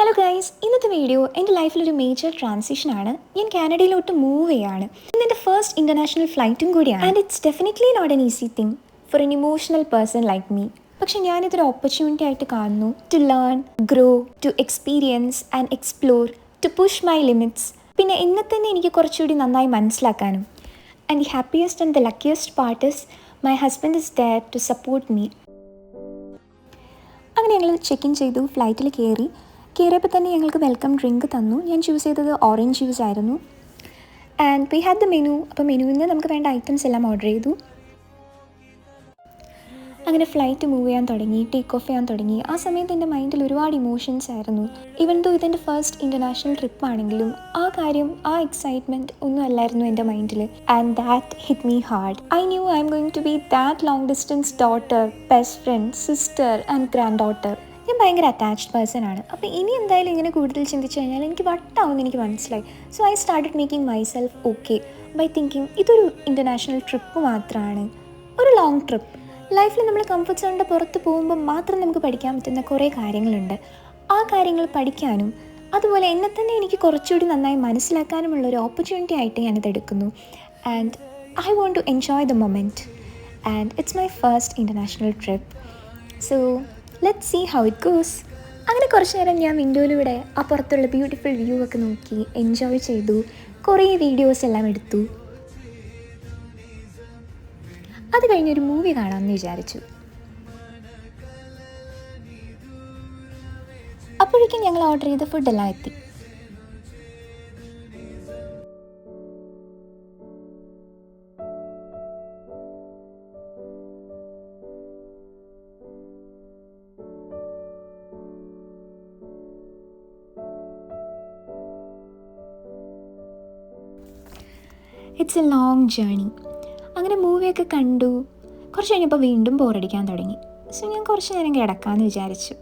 Hello guys, ഇന്നത്തെ video എൻ്റെ ലൈഫിലൊരു major ട്രാൻസിഷനാണ്. ഞാൻ കാനഡയിലോട്ട് മൂവ് ചെയ്യാണ്. ഇന്നെൻ്റെ ഫസ്റ്റ് ഇൻ്റർനാഷണൽ ഫ്ലൈറ്റും കൂടിയാണ്. And it's definitely not an easy thing for an emotional person like me. പക്ഷെ ഞാനിതൊരു ഓപ്പർച്യൂണിറ്റി ആയിട്ട് കാണുന്നു. To learn, grow, to experience and explore, to push my limits. പിന്നെ എന്നെ തന്നെ എനിക്ക് കുറച്ചുകൂടി നന്നായി മനസ്സിലാക്കാനും. And the happiest and the luckiest part is my husband is there to support me. അങ്ങനെ ഞങ്ങൾ ചെക്ക് ഇൻ ചെയ്തു, ഫ്ലൈറ്റിൽ കയറിയപ്പോൾ തന്നെ ഞങ്ങൾക്ക് വെൽക്കം ഡ്രിങ്ക് തന്നു. ഞാൻ ചൂസ് ചെയ്തത് ഓറഞ്ച് ജ്യൂസ് ആയിരുന്നു. And we had the menu. അപ്പോൾ മെനുവിൽ നിന്ന് നമുക്ക് വേണ്ട ഐറ്റംസ് എല്ലാം ഓർഡർ ചെയ്തു. അങ്ങനെ ഫ്ലൈറ്റ് മൂവ് ചെയ്യാൻ തുടങ്ങി, ടേക്ക് ഓഫ് ചെയ്യാൻ തുടങ്ങി. ആ സമയത്ത് എൻ്റെ മൈൻഡിൽ ഒരുപാട് ഇമോഷൻസ് ആയിരുന്നു. ഈവൻ ദോ ഇതെൻ്റെ ഫസ്റ്റ് ഇൻ്റർനാഷണൽ ട്രിപ്പ് ആണെങ്കിലും ആ എക്സൈറ്റ്മെൻറ്റ് ഒന്നും അല്ലായിരുന്നു എൻ്റെ മൈൻഡിൽ. And that hit me hard. I knew I am going to be that long distance daughter, best friend, sister and granddaughter. ഞാൻ ഭയങ്കര അറ്റാച്ച്ഡ് പേഴ്സൺ ആണ്. അപ്പോൾ ഇനി എന്തായാലും ഇങ്ങനെ കൂടുതൽ ചിന്തിച്ച് കഴിഞ്ഞാൽ എനിക്ക് വട്ടാവുമെന്ന് എനിക്ക് മനസ്സിലായി. So I started making myself okay bye thinking ഇതൊരു ഇൻ്റർനാഷണൽ ട്രിപ്പ് മാത്രമാണ്, ഒരു ലോങ് ട്രിപ്പ്. ലൈഫിൽ നമ്മൾ കംഫർട്ട് സോണിൻ്റെ പുറത്ത് പോകുമ്പോൾ മാത്രം നമുക്ക് പഠിക്കാൻ പറ്റുന്ന കുറേ കാര്യങ്ങളുണ്ട്. ആ കാര്യങ്ങൾ പഠിക്കാനും അതുപോലെ എന്നെ തന്നെ എനിക്ക് കുറച്ചുകൂടി നന്നായി മനസ്സിലാക്കാനുമുള്ളൊരു ഓപ്പർച്യൂണിറ്റി ആയിട്ട് ഞാനിത് എടുക്കുന്നു. And I want to enjoy the moment. And it's my first international trip. So let's see how it goes. അങ്ങനെ കുറച്ച് നേരം ഞാൻ വിൻഡോയിലൂടെ ആ പുറത്തുള്ള ബ്യൂട്ടിഫുൾ വ്യൂ ഒക്കെ നോക്കി എൻജോയ് ചെയ്തു. കുറേ വീഡിയോസ് എല്ലാം എടുത്തു. അത് കഴിഞ്ഞൊരു മൂവി കാണാമെന്ന് വിചാരിച്ചു. അപ്പോഴേക്കും ഞങ്ങൾ ഓർഡർ ചെയ്ത ഫുഡെല്ലാം എത്തി. It's A long journey. അങ്ങനെ മൂവിയൊക്കെ കണ്ടു. കുറച്ച് കഴിഞ്ഞപ്പോൾ വീണ്ടും ബോറടിക്കാൻ തുടങ്ങി. സോ ഞാൻ കുറച്ച് നേരം കിടക്കാമെന്ന് വിചാരിച്ചു.